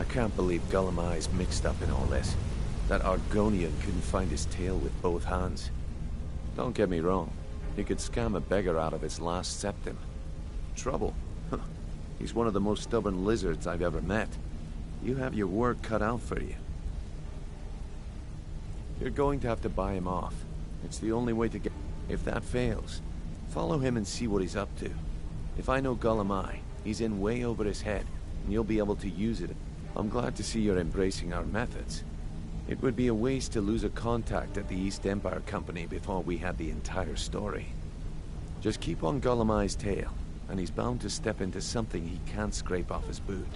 can't believe Gullimeye's mixed up in all this. That Argonian couldn't find his tail with both hands. Don't get me wrong, he could scam a beggar out of his last septim. Trouble? He's one of the most stubborn lizards I've ever met. You have your work cut out for you. You're going to have to buy him off. It's the only way to get... If that fails, follow him and see what he's up to. If I know Gullimeye, he's in way over his head, and you'll be able to use it. I'm glad to see you're embracing our methods. It would be a waste to lose a contact at the East Empire Company before we had the entire story. Just keep on Gullimeye's tail, and he's bound to step into something he can't scrape off his boot.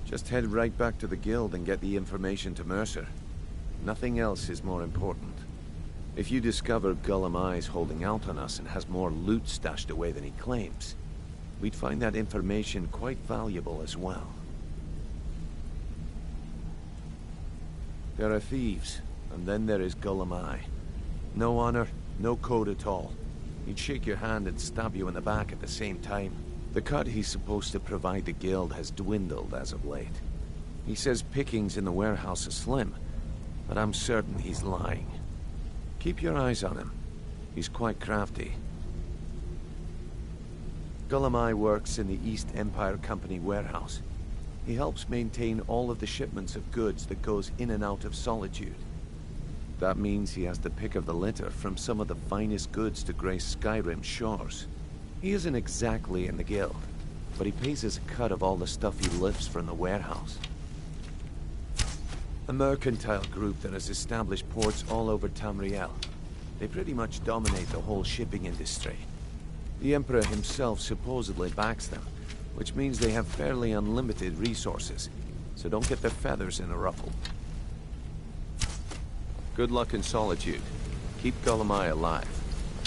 Just head right back to the guild and get the information to Mercer. Nothing else is more important. If you discover Gullimeye's holding out on us and has more loot stashed away than he claims, we'd find that information quite valuable as well. There are thieves, and then there is Gullimeye. No honor, no code at all. He'd shake your hand and stab you in the back at the same time. The cut he's supposed to provide the guild has dwindled as of late. He says pickings in the warehouse are slim, but I'm certain he's lying. Keep your eyes on him. He's quite crafty. Gullimeye works in the East Empire Company warehouse. He helps maintain all of the shipments of goods that goes in and out of Solitude. That means he has the pick of the litter from some of the finest goods to grace Skyrim shores. He isn't exactly in the guild, but he pays us a cut of all the stuff he lifts from the warehouse. A mercantile group that has established ports all over Tamriel. They pretty much dominate the whole shipping industry. The Emperor himself supposedly backs them, which means they have fairly unlimited resources, so don't get their feathers in a ruffle. Good luck in Solitude. Keep Gullimeye alive,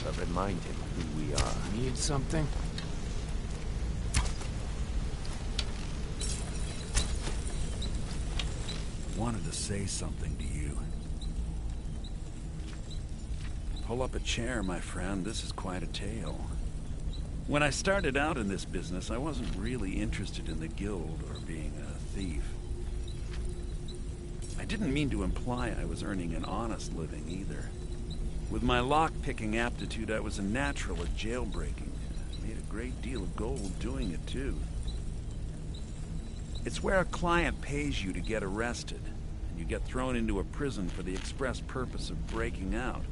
but remind him who we are. Need something? Wanted to say something to you. Pull up a chair, my friend. This is quite a tale. When I started out in this business, I wasn't really interested in the guild or being a thief. I didn't mean to imply I was earning an honest living either. With my lock-picking aptitude, I was a natural at jailbreaking. I made a great deal of gold doing it, too. It's where a client pays you to get arrested, and you get thrown into a prison for the express purpose of breaking out.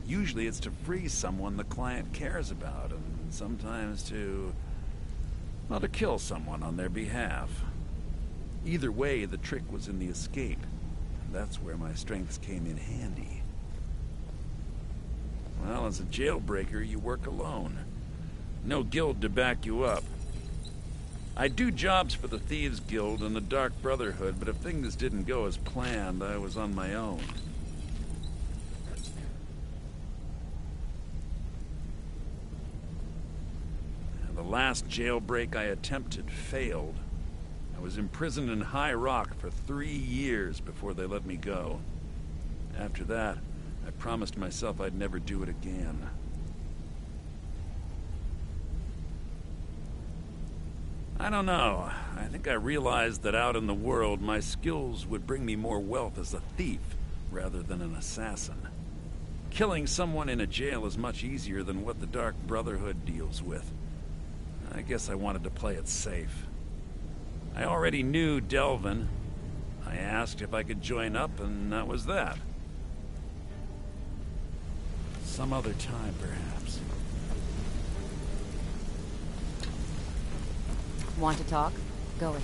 Usually it's to free someone the client cares about, and sometimes to kill someone on their behalf. Either way, the trick was in the escape. That's where my strengths came in handy. Well, as a jailbreaker, you work alone. No guild to back you up. I do jobs for the Thieves Guild and the Dark Brotherhood, but if things didn't go as planned, I was on my own. The last jailbreak I attempted failed. I was imprisoned in High Rock for 3 years before they let me go. After that, I promised myself I'd never do it again. I don't know. I think I realized that out in the world, my skills would bring me more wealth as a thief rather than an assassin. Killing someone in a jail is much easier than what the Dark Brotherhood deals with. I guess I wanted to play it safe. I already knew Delvin. I asked if I could join up, and that was that. Some other time, perhaps. Want to talk? Go ahead.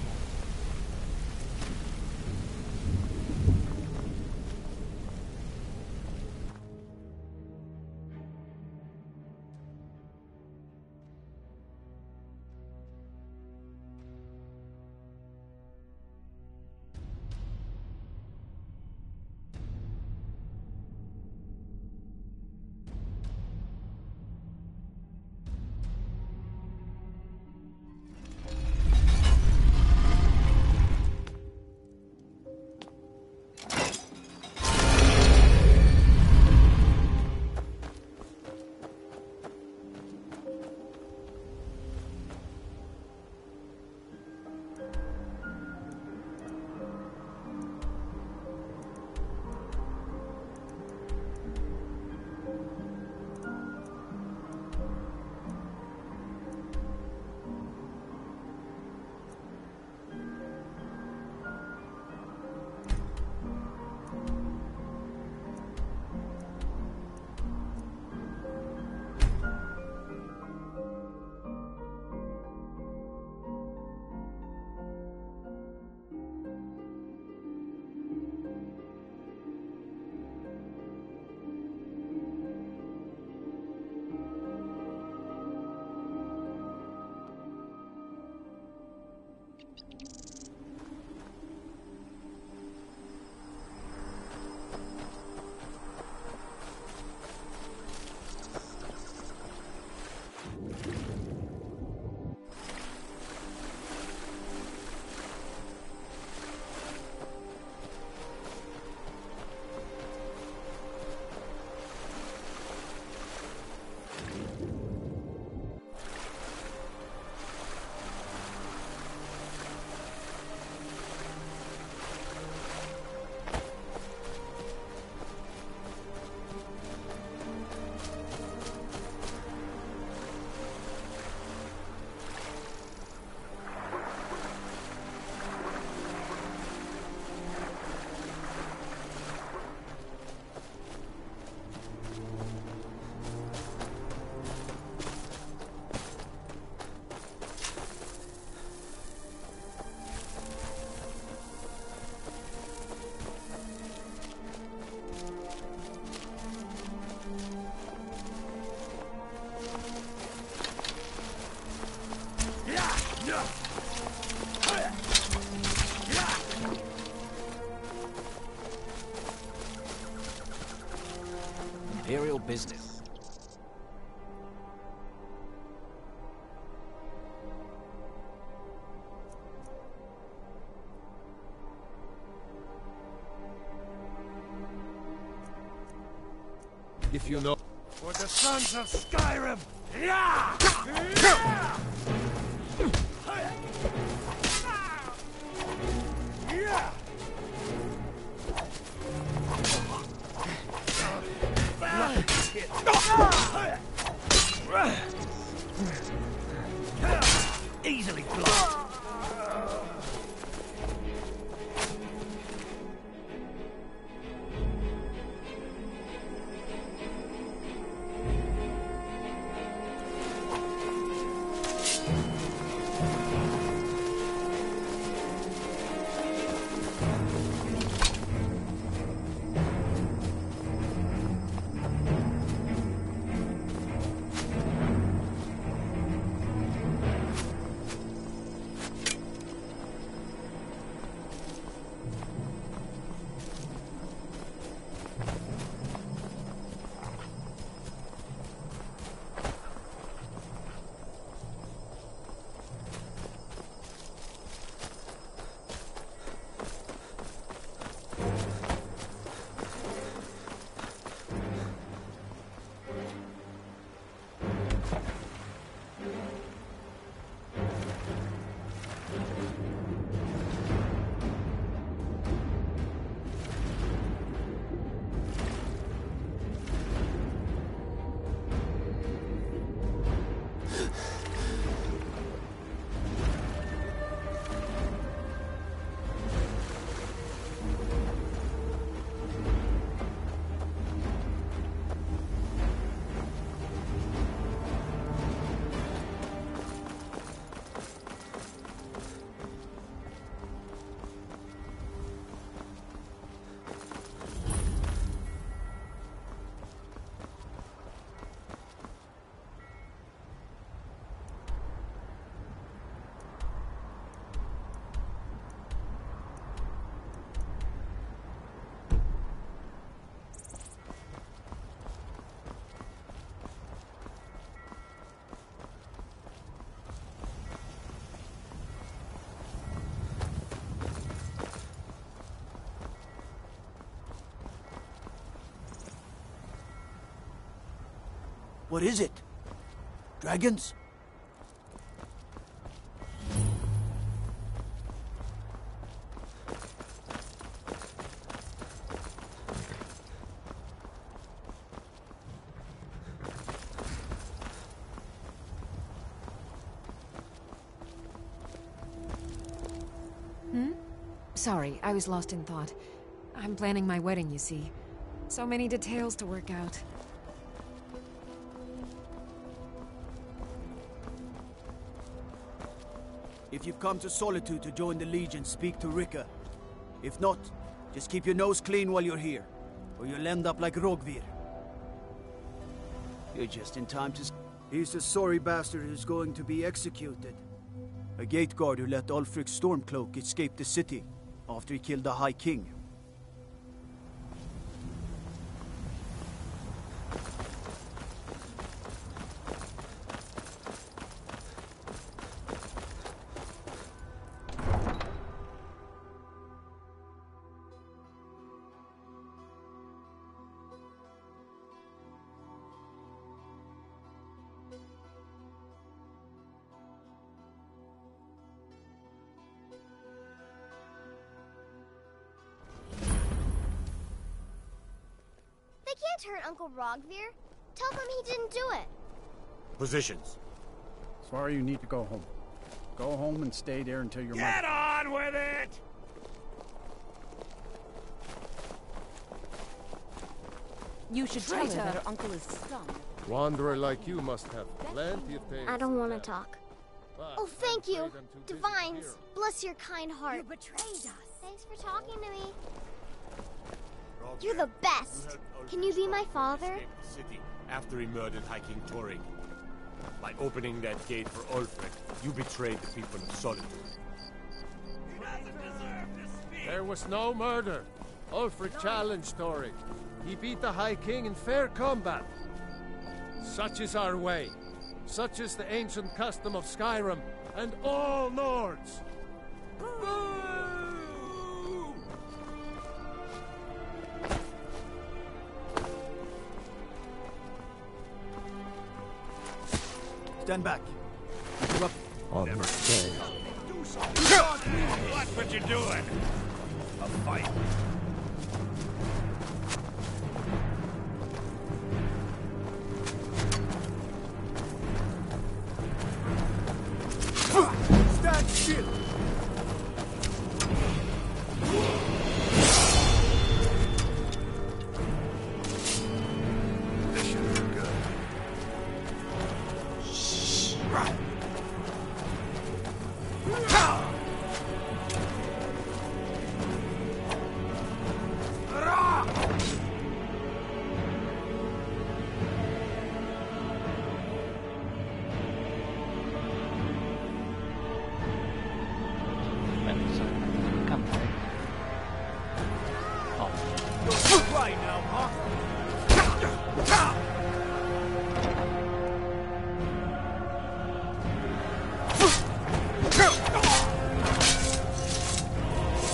Imperial business. If you know... For the sons of Skyrim! Yeah! Easily blocked. What is it? Dragons? Sorry, I was lost in thought. I'm planning my wedding, you see. So many details to work out. If you've come to Solitude to join the Legion, speak to Rika. If not, just keep your nose clean while you're here, or you'll end up like Rogvir. You're just in time to... He's a sorry bastard who's going to be executed. A gate guard who let Ulfric's Stormcloak escape the city after he killed the High King. Can't hurt Uncle Rogvir. Tell them he didn't do it. Positions. Sorry, you need to go home. Go home and stay there until your Get on with it! You should tell her that her uncle is scum. Wanderer like you must have plenty of things. I don't want to talk. But Oh, thank you. I'm afraid I'm too busy Divines, here. bless your kind heart. You betrayed us. Thanks for talking to me. You're the best. Can you be my father? The city after he murdered High King Torrig. By opening that gate for Ulfric, you betrayed the people of Solitude. There was no murder. Ulfric challenged Torrig. He beat the High King in fair combat. Such is our way. Such is the ancient custom of Skyrim and all Nords. Stand back. Interrupt. On the stairs. Watch what you're doing. A fight. Stand still. This should be good. Come on. Right now, huh?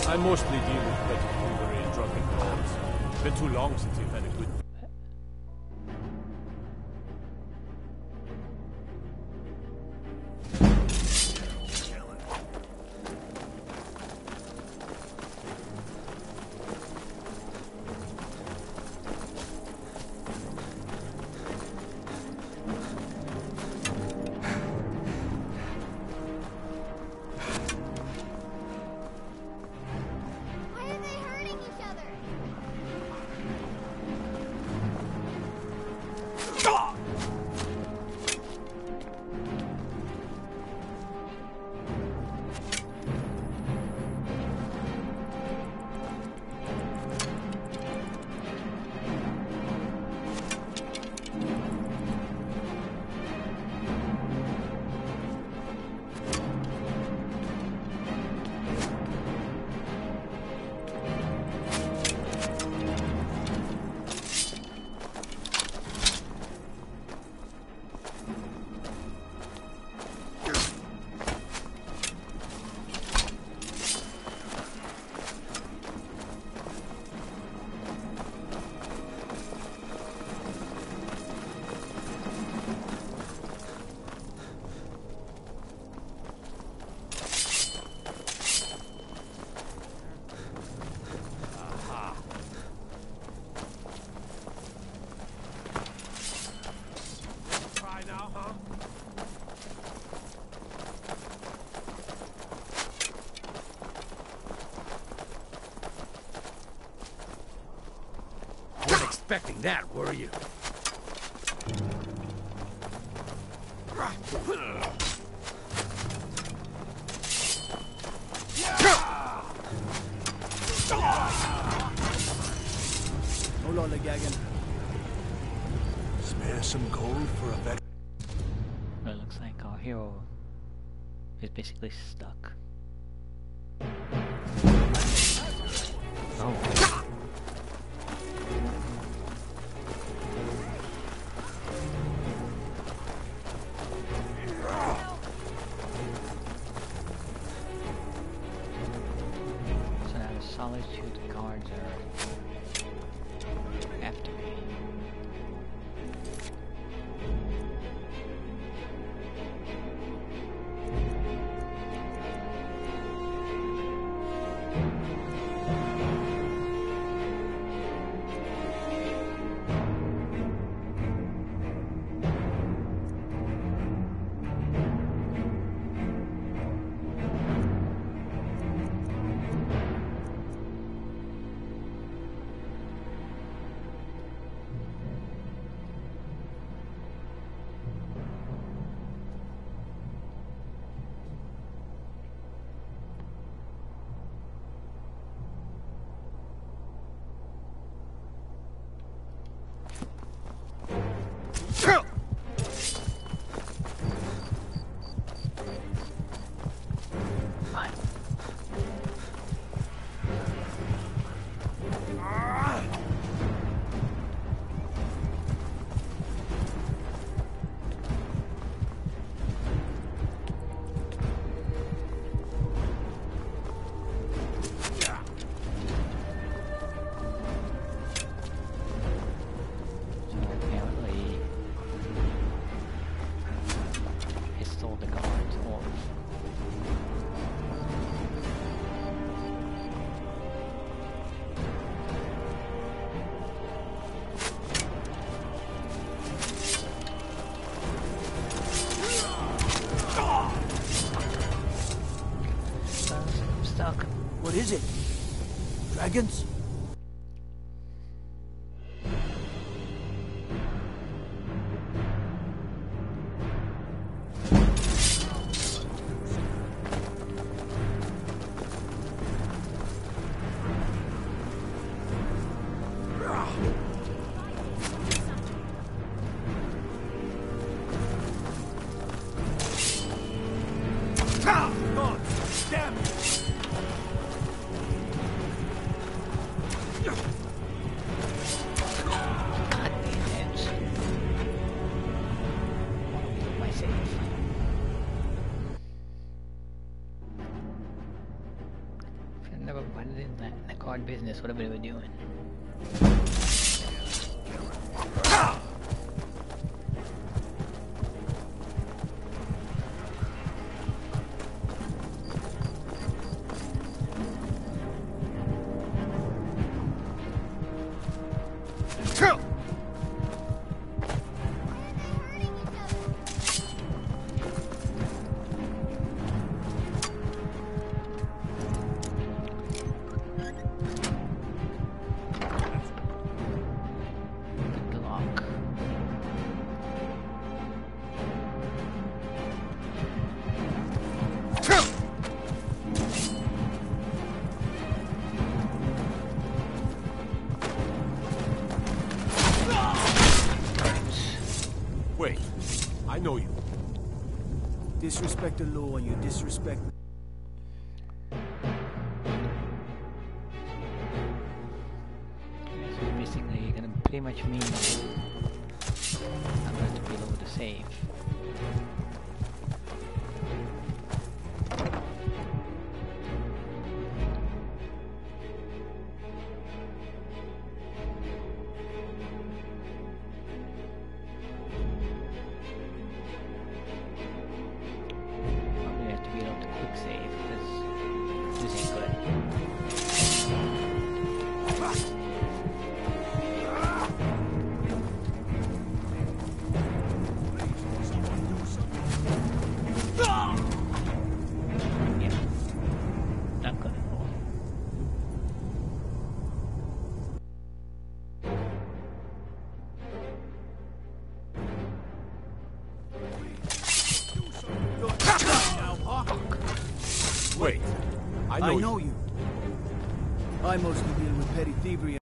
I mostly deal with petty thievery and drunken calls. Been too long since you've had a good... Why are they hurting each other? Try now, huh? Weren't expecting that, were you? No lollygagging. Spare some gold for a better... It looks like our hero is basically stuck. Oh. So now the Solitude guards are after me. wagons? Business, whatever they were doing. Wait, I know you. Disrespect the law and you disrespect... So basically you're gonna pretty much mean I'm going to be able to save. Wait, I know you. I mostly deal with petty thievery.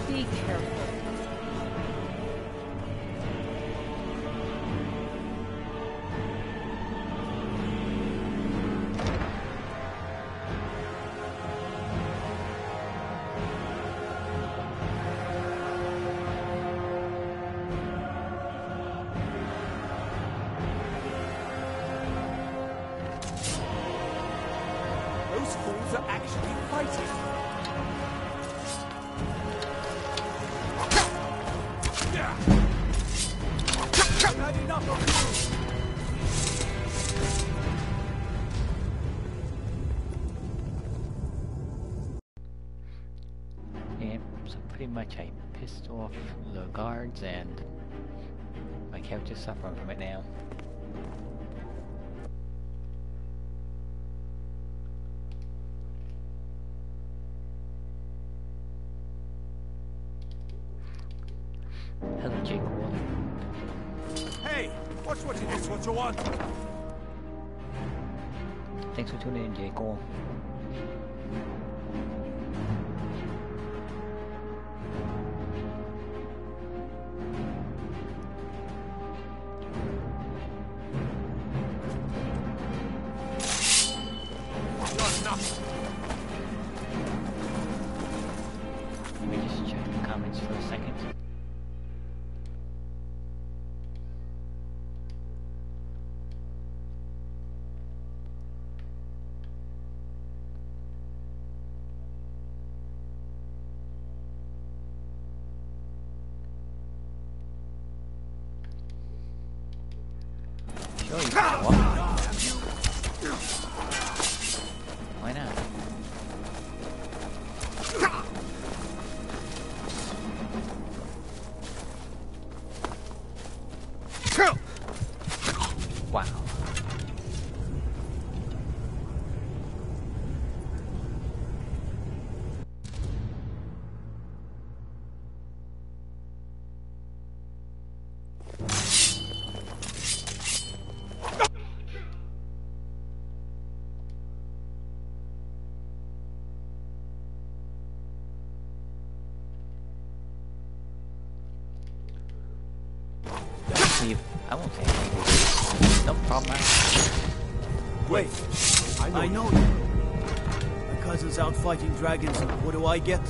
Be careful. Those fools are actually fighting. I've had enough of you. Yeah, so pretty much I pissed off the guards and my character's suffering from it now. Hello, Jake. Hey, watch what it is, what you want. Thanks for tuning in, Jake. Let me just check the comments for a second. Sure, you can go up. Why not? Wow. I won't say anything. No problem. Wait, I know you. My cousin's out fighting dragons, and what do I get?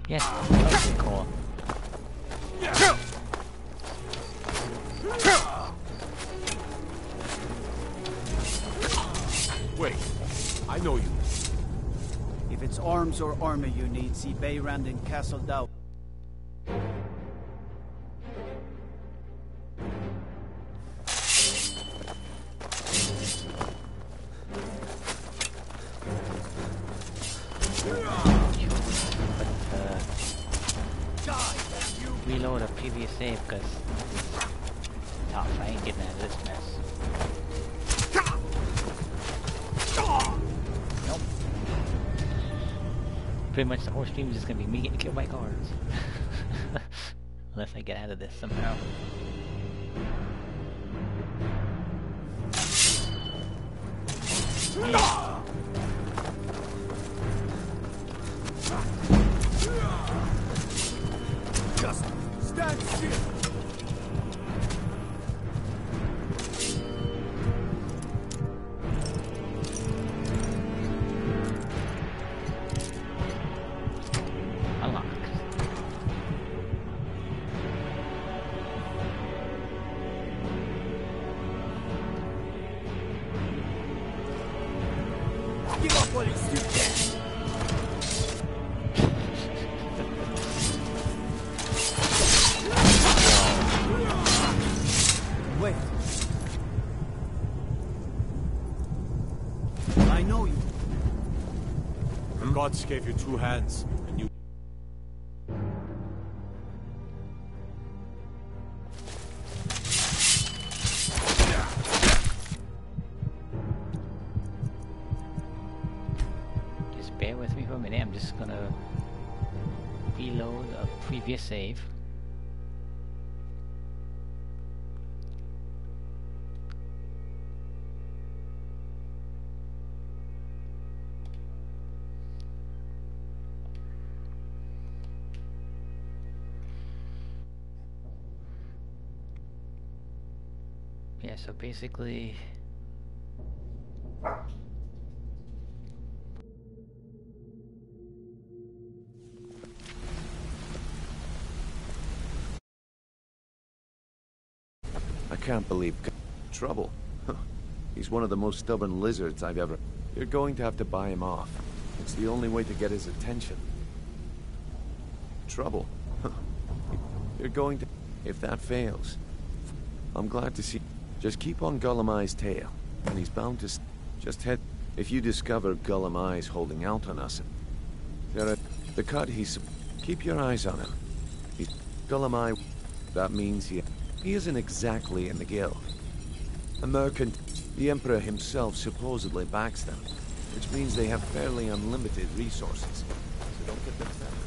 Yes, okay, cool. Wait, I know you. If it's arms or armor you need, see Bayrand in Castle Dow. Reload a previous save because tough. I ain't getting out of this mess. Nope. Pretty much the whole stream is just gonna be me getting killed by guards. Unless I get out of this somehow. Just stand still. Give up while you still can. Wait. I know you. The gods gave you two hands, and you... Just bear with me for a minute. I'm just gonna reload a previous save. Yeah, so basically I can't believe... Trouble? Huh. He's one of the most stubborn lizards I've ever... You're going to have to buy him off. It's the only way to get his attention. Trouble? Huh. You're going to... If that fails... I'm glad to see... Just keep on Gullum-Eye's tail, and he's bound to... Just head... If you discover Gullum-Eye's holding out on us... The cut he's... Keep your eyes on him. He's... Gullum-Eye... That means he isn't exactly in the guild. A merchant... The Emperor himself supposedly backs them, which means they have fairly unlimited resources. So don't get them feathers.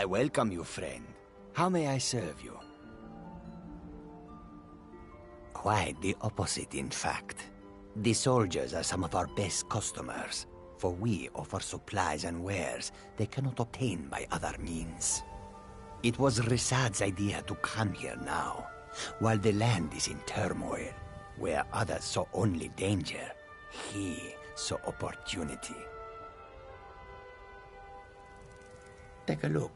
I welcome you, friend. How may I serve you? Quite the opposite, in fact. The soldiers are some of our best customers, for we offer supplies and wares they cannot obtain by other means. It was Risad's idea to come here now, while the land is in turmoil. Where others saw only danger, he saw opportunity. Take a look.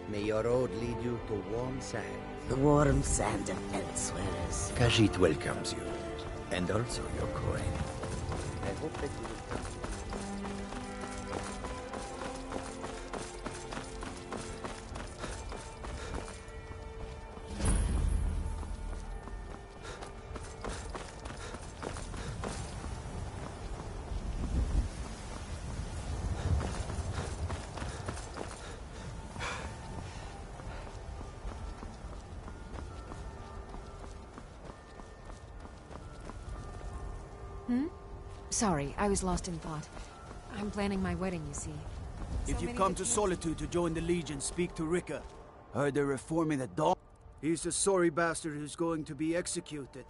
May your road lead you to warm sand. The warm sand of Elsewheres. Khajiit welcomes you, and also your coin. I hope that you will come. Sorry, I was lost in thought. I'm planning my wedding, you see. If you come to Solitude to join the Legion, speak to Rika. Heard they're reforming the dog. He's the sorry bastard who's going to be executed.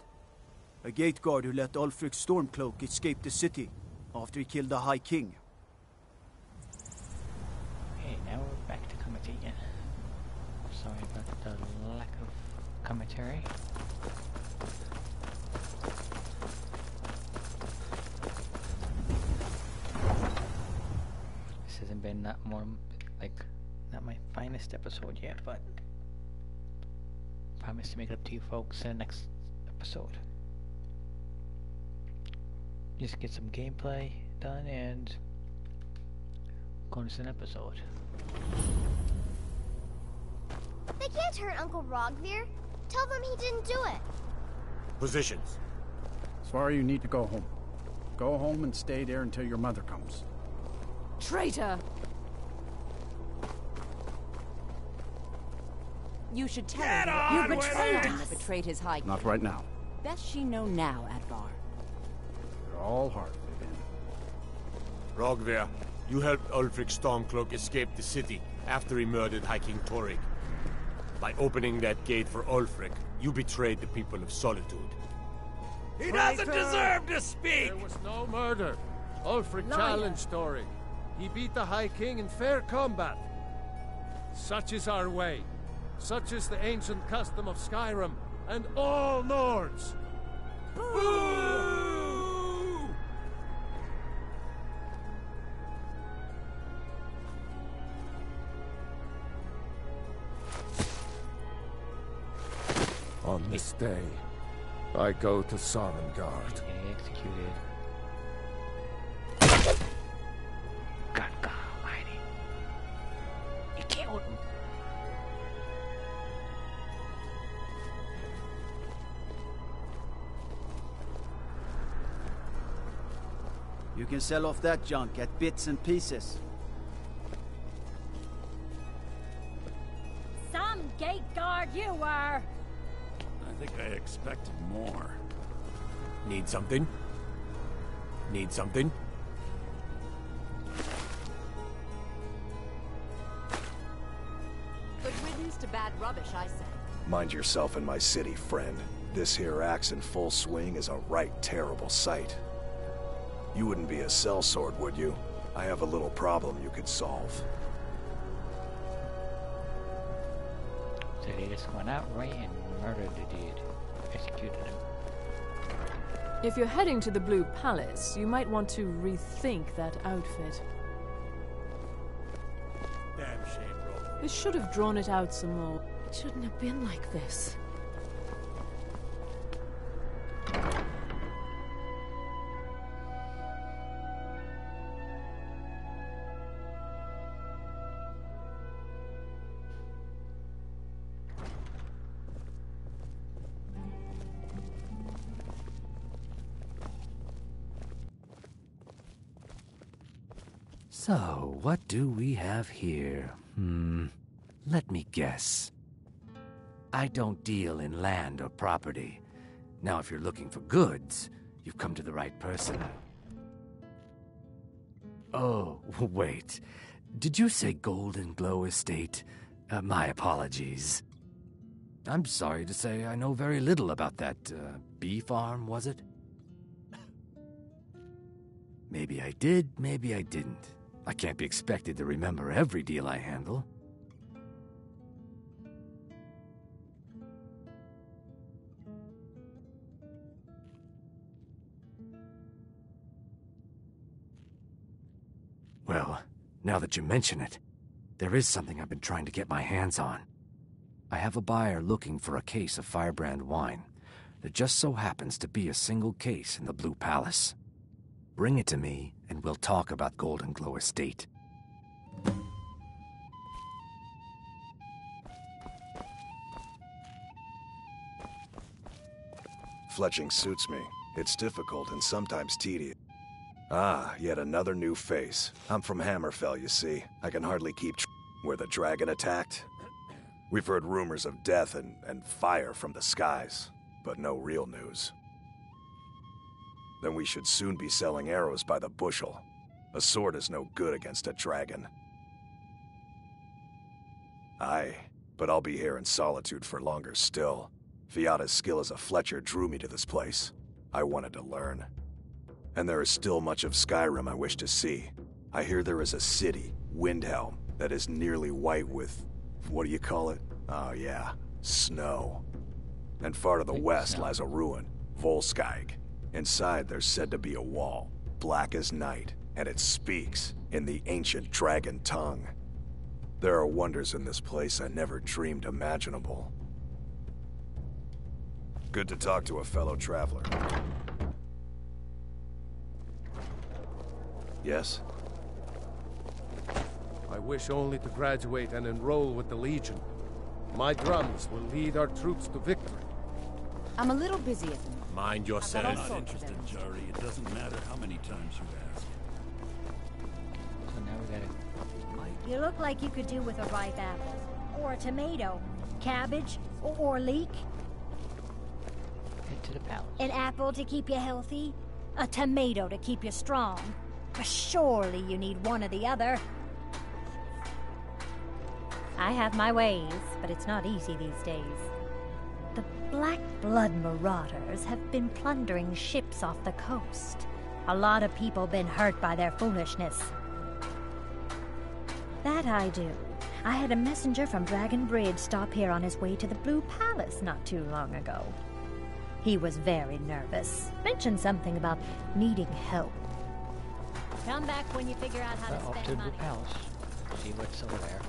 A gate guard who let Ulfric's Stormcloak escape the city after he killed the High King. Okay, now we're back to commentary again. Sorry about the lack of commentary. This hasn't been not my finest episode yet, but promise to make it up to you folks in the next episode. Just get some gameplay done and go into an episode. They can't hurt Uncle Rogvir. Tell them he didn't do it. Positions. Svar, you need to go home. Go home and stay there until your mother comes. Traitor! You should tell her you betrayed him that betrayed his high king. Not right now. Best she know now, Advar. You're all heart, Vivian. Rogvir, you helped Ulfric Stormcloak escape the city after he murdered High King Torig. By opening that gate for Ulfric, you betrayed the people of Solitude. He doesn't deserve to speak! There was no murder. Ulfric Liar. challenged Torig. He beat the High King in fair combat. Such is our way. Such is the ancient custom of Skyrim and all Nords. Boo! On this day, I go to Sovngarde. Executed. God Almighty. You killed him. You can sell off that junk at bits and pieces. Some gate guard you were! I think I expected more. Need something? Need something? Good riddance to bad rubbish, I say. Mind yourself in my city, friend. This here axe in full swing is a right terrible sight. You wouldn't be a sellsword, would you? I have a little problem you could solve. So they just went out right and murdered the dude. Executed him. If you're heading to the Blue Palace, you might want to rethink that outfit. Damn shame, bro. They should have drawn it out some more. It shouldn't have been like this. So, what do we have here? Let me guess. I don't deal in land or property. Now, if you're looking for goods, you've come to the right person. Oh, wait. Did you say Golden Glow Estate? My apologies. I'm sorry to say I know very little about that, bee farm, was it? Maybe I did, maybe I didn't. I can't be expected to remember every deal I handle. Well, now that you mention it, there is something I've been trying to get my hands on. I have a buyer looking for a case of Firebrand wine. There just so happens to be a single case in the Blue Palace. Bring it to me, and we'll talk about Golden Glow Estate. Fletching suits me. It's difficult and sometimes tedious. Ah, yet another new face. I'm from Hammerfell, you see. I can hardly keep where the dragon attacked. We've heard rumors of death and fire from the skies, but no real news. Then we should soon be selling arrows by the bushel. A sword is no good against a dragon. Aye, but I'll be here in solitude for longer still. Fiata's skill as a Fletcher drew me to this place. I wanted to learn. And there is still much of Skyrim I wish to see. I hear there is a city, Windhelm, that is nearly white with... what do you call it? Oh yeah, snow. And far to the west lies a ruin, Volskag. Inside there's said to be a wall, black as night, and it speaks in the ancient dragon tongue. There are wonders in this place I never dreamed imaginable. Good to talk to a fellow traveler. Yes? I wish only to graduate and enroll with the Legion. My drums will lead our troops to victory. I'm a little busy at the moment. Mind yourself. I'm not interested, Jari. It doesn't matter how many times you ask. So now we gotta... You look like you could do with a ripe apple. Or a tomato. Cabbage. Or leek. Head to the palace. An apple to keep you healthy. A tomato to keep you strong. But surely you need one or the other. I have my ways, but it's not easy these days. The Black Blood Marauders have been plundering ships off the coast. A lot of people been hurt by their foolishness. That I do. I had a messenger from Dragon Bridge stop here on his way to the Blue Palace not too long ago. He was very nervous. Mentioned something about needing help. Come back when you figure out how to Off to spend the Blue money. Palace. See what's over there.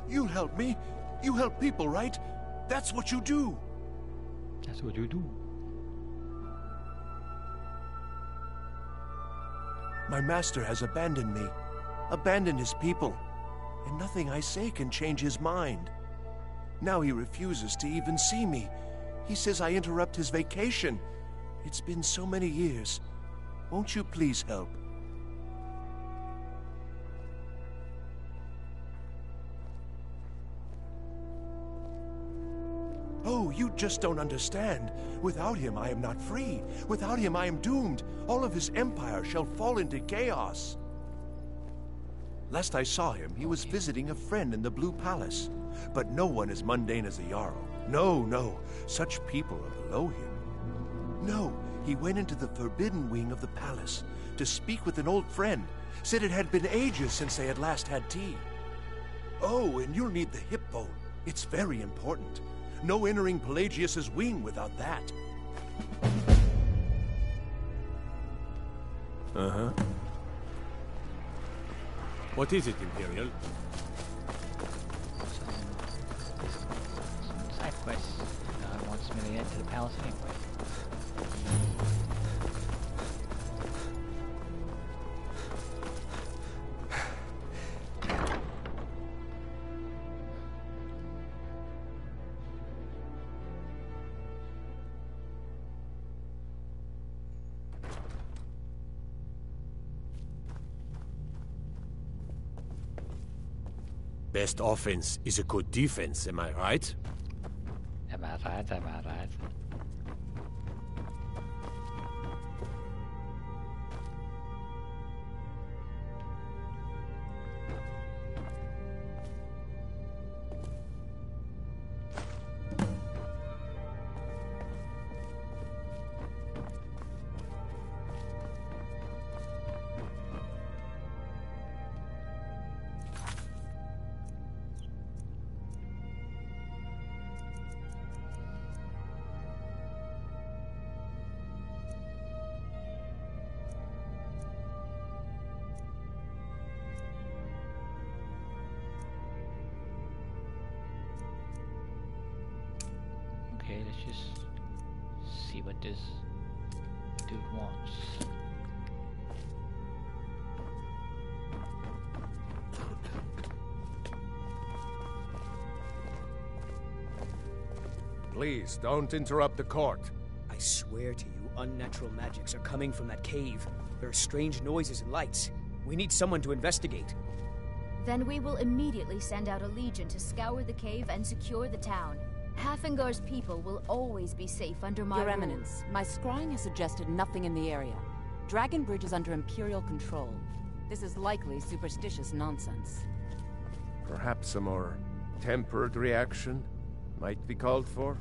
You help me. You help people, right? That's what you do. That's what you do. My master has abandoned me. Abandoned his people. And nothing I say can change his mind. Now he refuses to even see me. He says I interrupt his vacation. It's been so many years. Won't you please help? Oh, you just don't understand. Without him, I am not free. Without him, I am doomed. All of his empire shall fall into chaos. Last I saw him, he was visiting a friend in the Blue Palace. But no one as mundane as the Jarl. No, no. Such people are below him. No, he went into the forbidden wing of the palace to speak with an old friend. Said it had been ages since they had last had tea. Oh, and you'll need the hip bone. It's very important. No entering Pelagius's wing without that. Uh-huh. What is it, Imperial? Some side quests. Wants me to get to the palace anyway. Best offense is a good defense, am I right? Am I right? Am I right? Okay, let's just see what this dude wants. Please, don't interrupt the court. I swear to you, unnatural magics are coming from that cave. There are strange noises and lights. We need someone to investigate. Then we will immediately send out a legion to scour the cave and secure the town. Hafingar's people will always be safe under my Your rule. Eminence, my scrying has suggested nothing in the area. Dragon Bridge is under Imperial control. This is likely superstitious nonsense. Perhaps a more tempered reaction might be called for?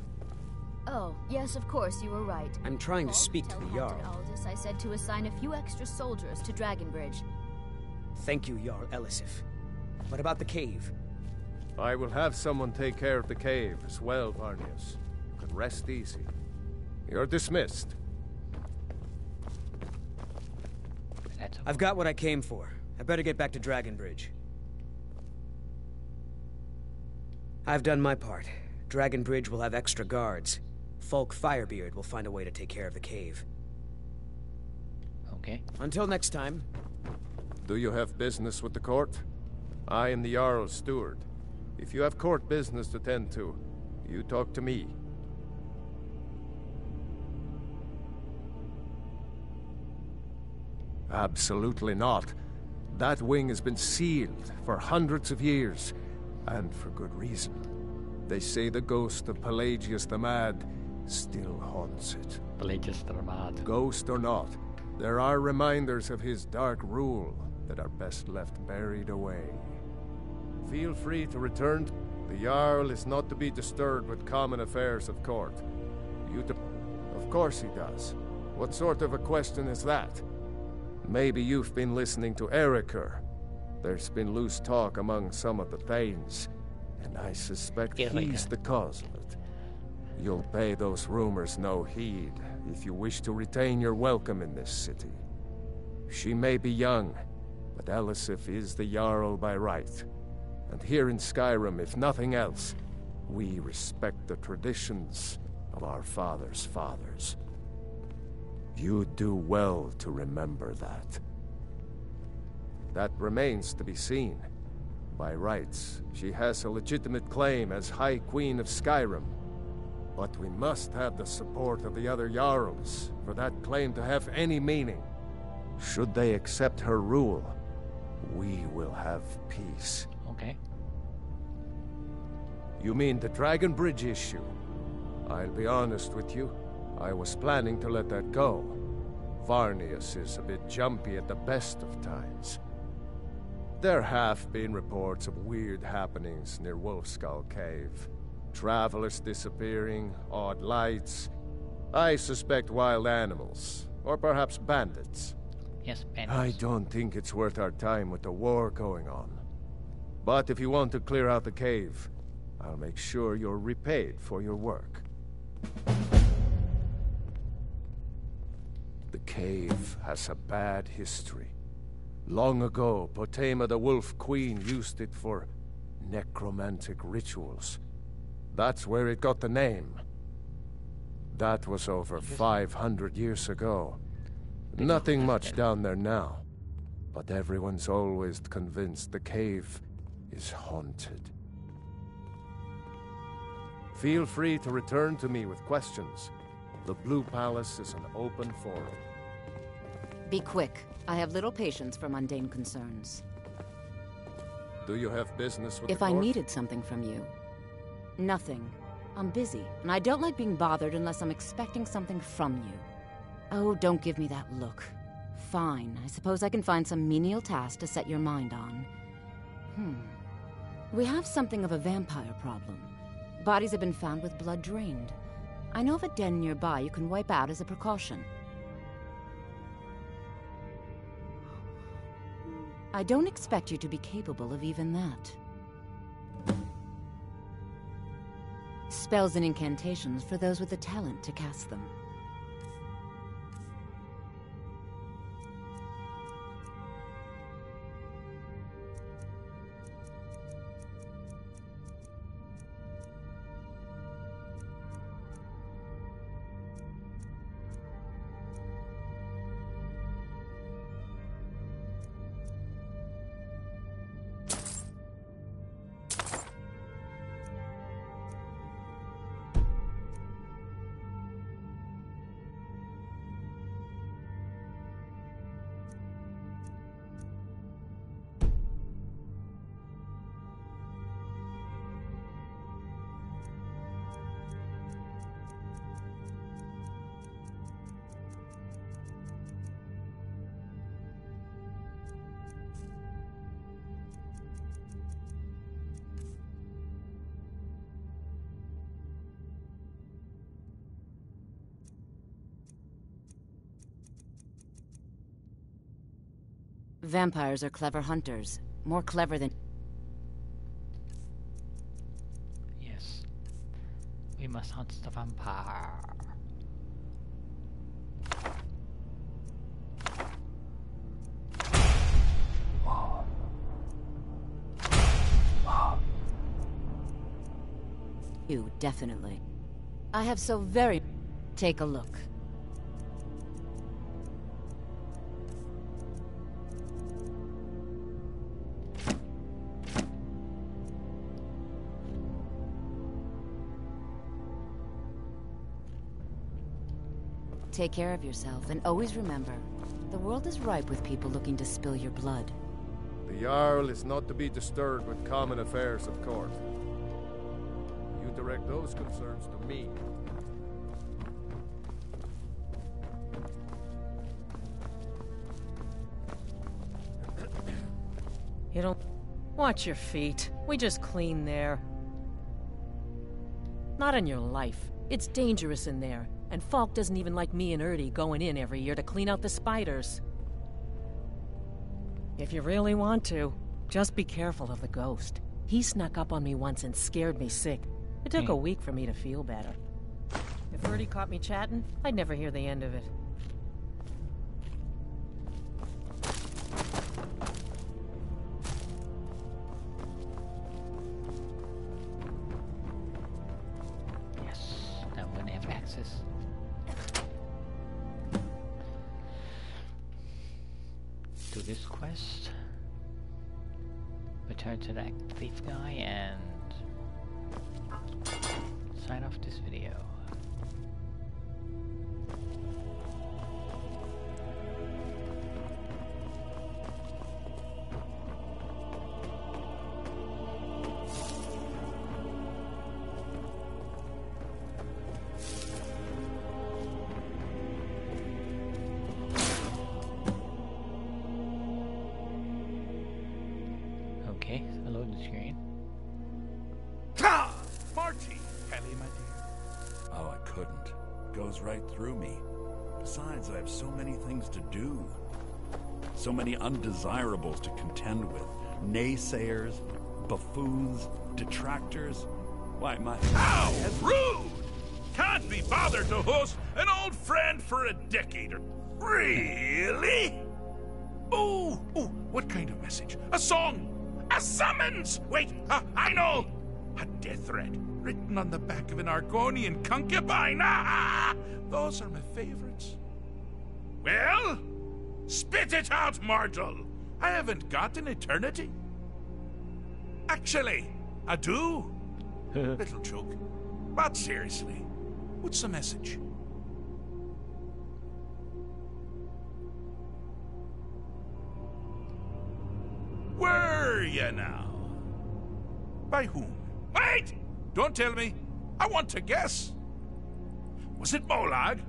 Oh, yes, of course, you were right. I'm trying to speak to the Jarl. Aldous, I said to assign a few extra soldiers to Dragon Bridge. Thank you, Jarl Elisif. What about the cave? I will have someone take care of the cave as well, Varnius. You can rest easy. You're dismissed. I've got what I came for. I better get back to Dragon Bridge. I've done my part. Dragon Bridge will have extra guards. Fulk Firebeard will find a way to take care of the cave. Okay. Until next time. Do you have business with the court? I am the Jarl's steward. If you have court business to tend to, you talk to me. Absolutely not. That wing has been sealed for hundreds of years, and for good reason. They say the ghost of Pelagius the Mad still haunts it. Pelagius the Mad. Ghost or not, there are reminders of his dark rule that are best left buried away. Feel free to return. The Jarl is not to be disturbed with common affairs of court. Of course he does. What sort of a question is that? Maybe you've been listening to Ericur. There's been loose talk among some of the Thanes, and I suspect he's the cause of it. You'll pay those rumors no heed if you wish to retain your welcome in this city. She may be young, but Elisif is the Jarl by right. And here in Skyrim, if nothing else, we respect the traditions of our fathers' fathers. You do well to remember that. That remains to be seen. By rights, she has a legitimate claim as High Queen of Skyrim. But we must have the support of the other Jarls for that claim to have any meaning. Should they accept her rule, we will have peace. Okay. You mean the Dragon Bridge issue? I'll be honest with you. I was planning to let that go. Varnius is a bit jumpy at the best of times. There have been reports of weird happenings near Wolfskull Cave. Travelers disappearing, odd lights. I suspect wild animals, or perhaps bandits. Yes, I don't think it's worth our time with the war going on. But if you want to clear out the cave, I'll make sure you're repaid for your work. The cave has a bad history. Long ago, Potema the Wolf Queen used it for necromantic rituals. That's where it got the name. That was over 500 years ago. Nothing much down there now. But everyone's always convinced the cave is haunted. Feel free to return to me with questions. The Blue Palace is an open forum. Be quick. I have little patience for mundane concerns. Do you have business with If I needed something from you. Nothing. I'm busy, and I don't like being bothered unless I'm expecting something from you. Oh, don't give me that look. Fine, I suppose I can find some menial task to set your mind on. We have something of a vampire problem. Bodies have been found with blood drained. I know of a den nearby you can wipe out as a precaution. I don't expect you to be capable of even that. Spells and incantations for those with the talent to cast them. Vampires are clever hunters. More clever than... Yes. We must hunt the vampire. You, definitely. I have so very... Take a look. Take care of yourself, and always remember, the world is ripe with people looking to spill your blood. The Jarl is not to be disturbed with common affairs of court. You direct those concerns to me. You don't... Watch your feet. We just clean there. Not in your life. It's dangerous in there. And Falk doesn't even like me and Erdy going in every year to clean out the spiders. If you really want to, just be careful of the ghost. He snuck up on me once and scared me sick. It took a week for me to feel better. If Erdy caught me chatting, I'd never hear the end of it. Now we're gonna have access. Do this quest. Return to that thief guy and sign off this video. Okay, a loading screen. Marty! Kelly, my dear. Oh, I couldn't. It goes right through me. Besides, I have so many things to do. So many undesirables to contend with. Naysayers, buffoons, detractors. Why, my... How rude! Can't be bothered to host an old friend for a decade. Really? Oh, what kind of message? A song? A summons? Wait, I know! A death threat written on the back of an Argonian concubine. Those are my favorites. Well, spit it out, mortal. I haven't got an eternity. Actually, I do. Little joke. But seriously, what's the message? Were you now? By whom? Wait! Don't tell me. I want to guess. Was it Molag?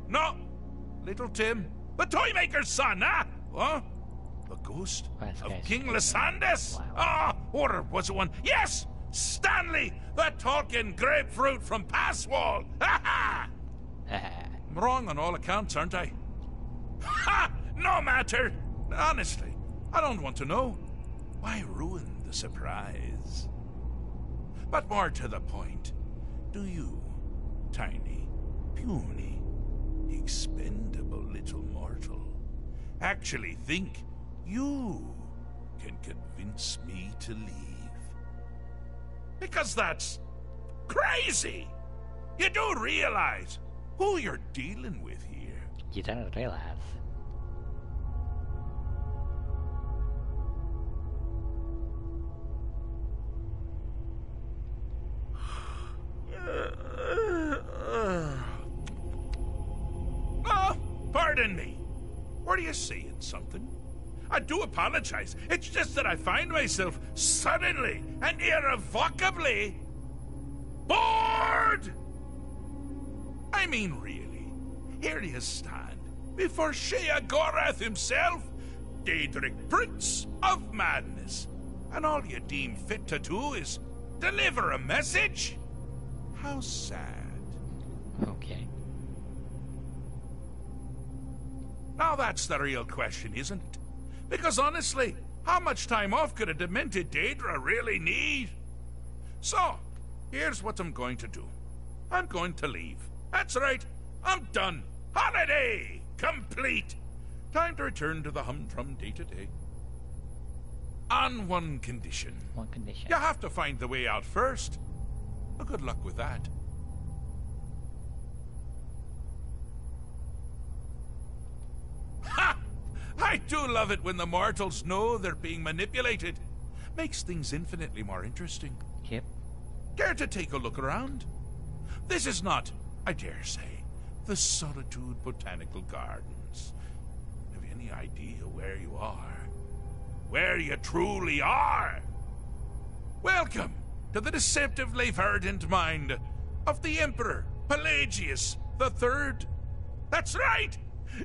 No. Little Tim. The Toymaker's son, huh? Huh? The ghost of King Lysandes? Wow. Or was it one? Yes! Stanley, the talking grapefruit from Passwall. Ha I'm wrong on all accounts, aren't I? Ha! No matter. Honestly, I don't want to know. Why ruin the surprise? But more to the point, do you, tiny, puny, expendable little mortal, actually think you can convince me to leave? Because that's crazy! You do realize who you're dealing with here. You don't realize. Oh, pardon me. Were you saying something? I do apologize. It's just that I find myself suddenly and irrevocably bored! I mean, really. Here you stand before Sheogorath himself, Daedric Prince of Madness, and all you deem fit to do is deliver a message? How sad. Okay. Now that's the real question, isn't it? Because honestly, how much time off could a demented Daedra really need? So, here's what I'm going to do. I'm going to leave. That's right. I'm done. Holiday complete. Time to return to the humdrum day-to-day. On one condition. One condition. You have to find the way out first. Well, good luck with that. Ha! I do love it when the mortals know they're being manipulated. Makes things infinitely more interesting. Yep. Care to take a look around? This is not, I dare say, the Solitude Botanical Gardens. Have you any idea where you are? Where you truly are? Welcome to the deceptively verdant mind of the Emperor Pelagius III. That's right!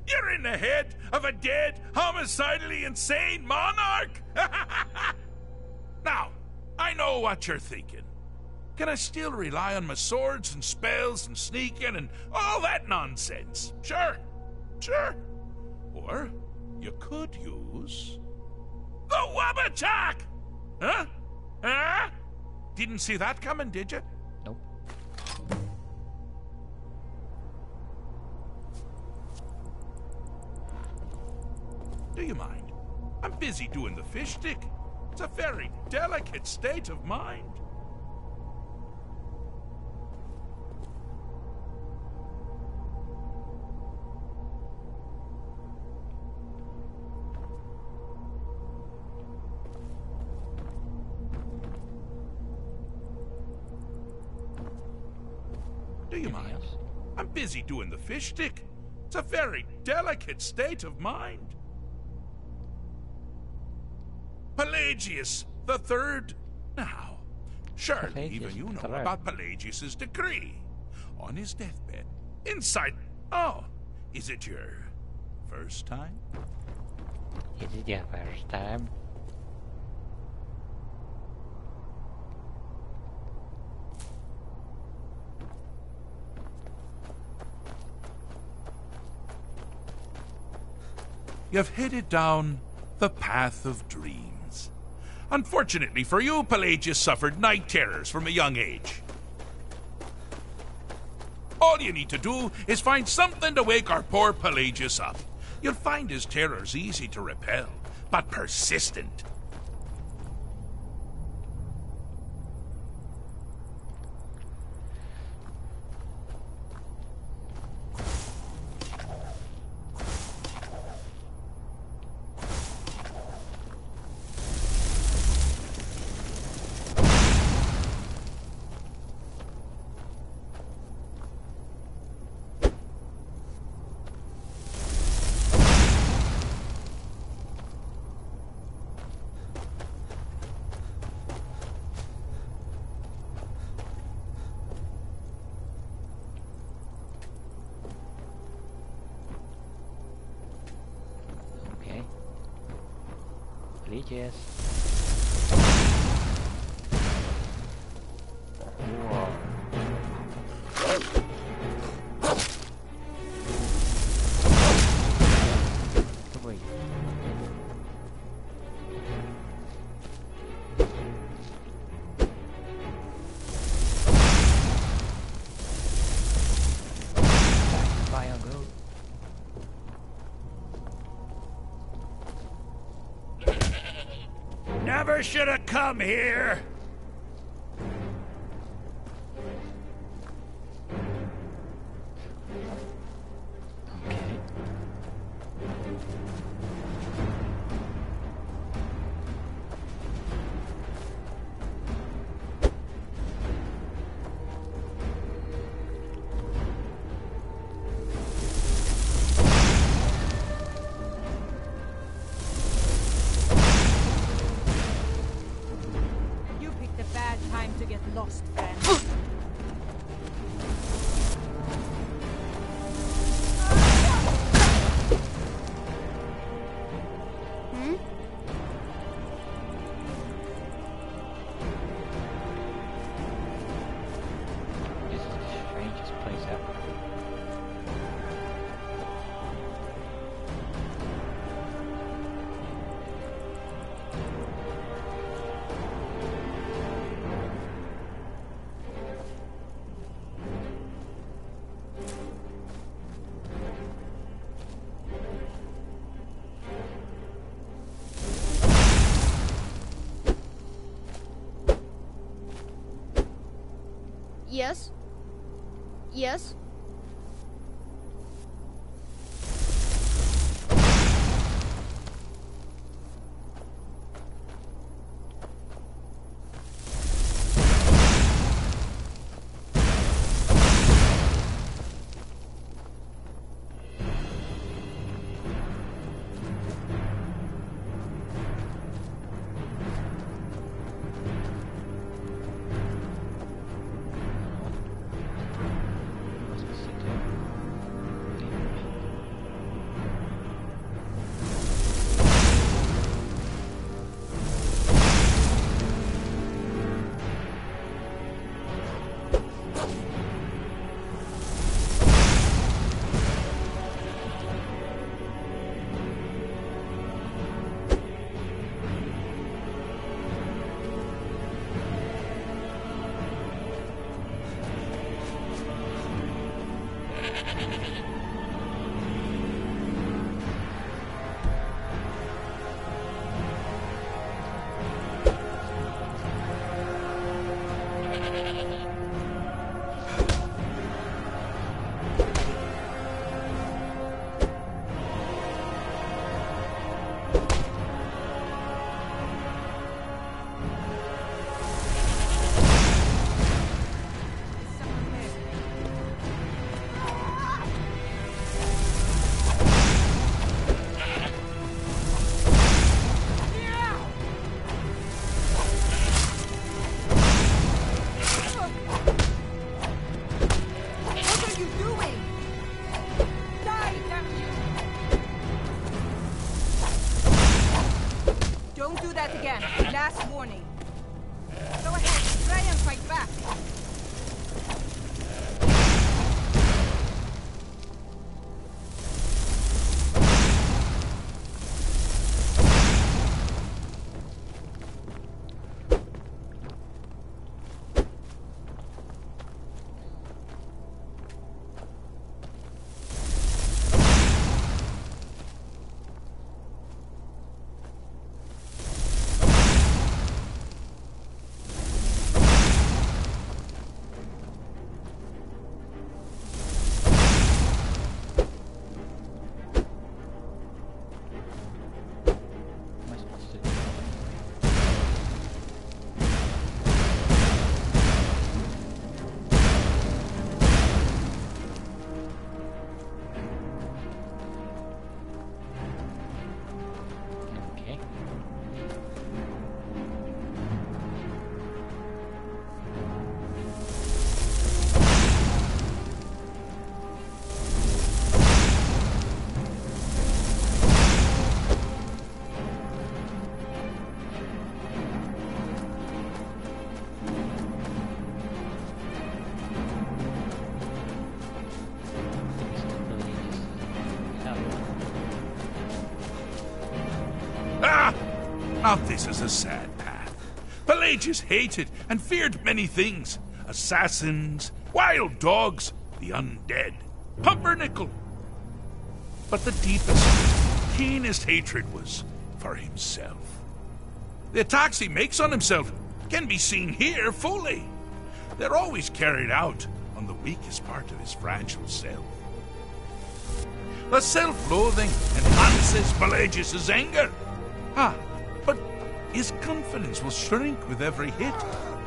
You're in the head of a dead, homicidally insane monarch! Now, I know what you're thinking. Can I still rely on my swords and spells and sneaking and all that nonsense? Sure. Or you could use the Wabachak! Huh? Didn't see that coming, did you? Nope. Do you mind? I'm busy doing the fish stick. It's a very delicate state of mind. Do you mind? I'm busy doing the fish stick. It's a very delicate state of mind. Pelagius III. Now, surely Pelagius even you know III. about Pelagius's decree. On his deathbed. Inside... Oh, is it your first time? Is it your first time? you've headed down the path of dreams. Unfortunately for you, Pelagius suffered night terrors from a young age. All you need to do is find something to wake our poor Pelagius up. You'll find his terrors easy to repel, but persistent. Pelagius. Whoa. Fire go. Never should have come here! Lost, friend. This is the strangest place ever. Yes? Yes? Last warning. Go ahead, try and fight back. Now this is a sad path. Pelagius hated and feared many things. Assassins, wild dogs, the undead, pumpernickel. But the deepest, keenest hatred was for himself. The attacks he makes on himself can be seen here fully. They're always carried out on the weakest part of his fragile self. The self-loathing enhances Pelagius' anger. But his confidence will shrink with every hit.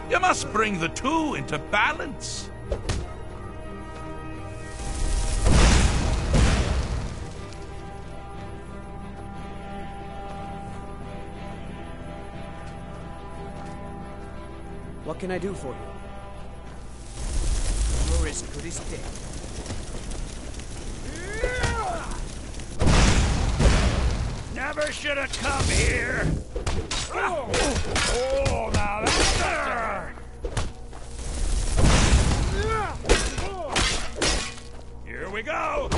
You must bring the two into balance. What can I do for you? You're as good as dead. Never should have come here. Oh, now that's better. Here we go.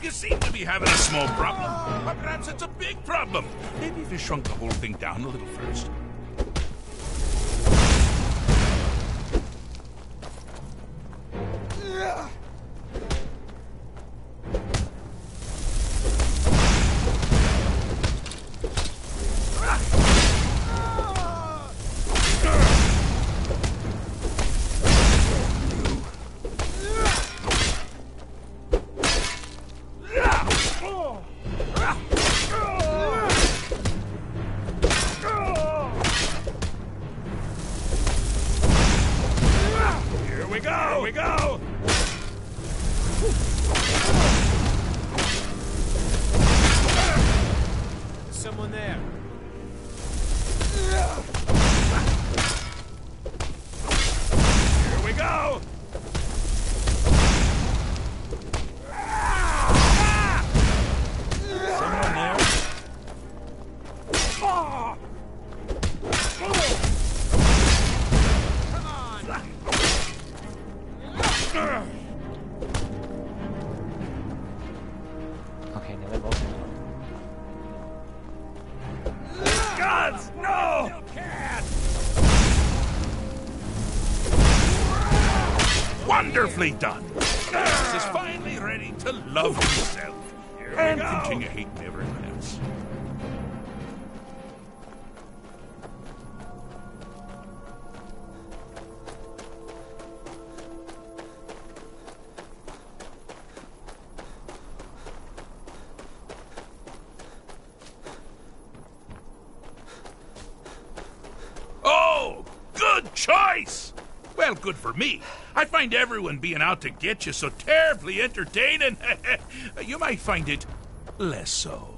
You seem to be having a small problem, or perhaps it's a big problem. Maybe if you shrunk the whole thing down a little first. Here we go! There's someone there. Here we go! Someone there? Okay, now they're both. Gods, no! Wonderfully done. This is finally ready to love himself and continue hating everyone else. Oh, good choice! Well, good for me. I find everyone being out to get you so terribly entertaining. You might find it less so.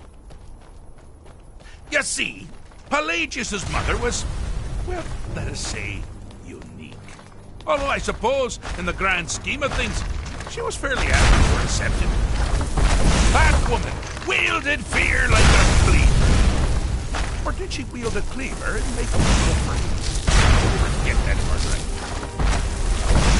You see, Pelagius' mother was, well, let us say, unique. Although I suppose, in the grand scheme of things, she was fairly average or accepted. That woman wielded fear like a cleaver. Or did she wield a cleaver and make people afraid? Forget that for right.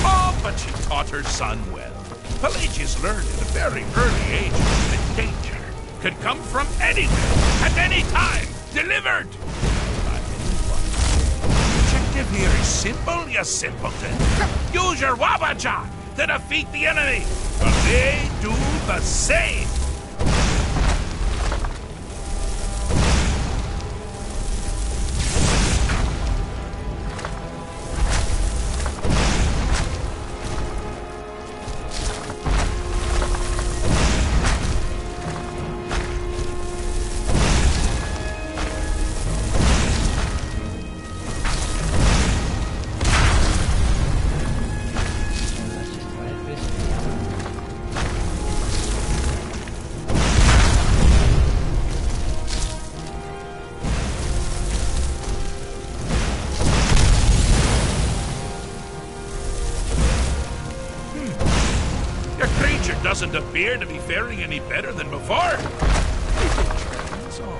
Oh, but she taught her son well. Pelagius learned at a very early age that danger could come from anywhere, at any time, delivered by anyone. The objective here is simple, you simpleton. Use your wabaja to defeat the enemy, but they do the same. Doesn't appear to be faring any better than before. That's all.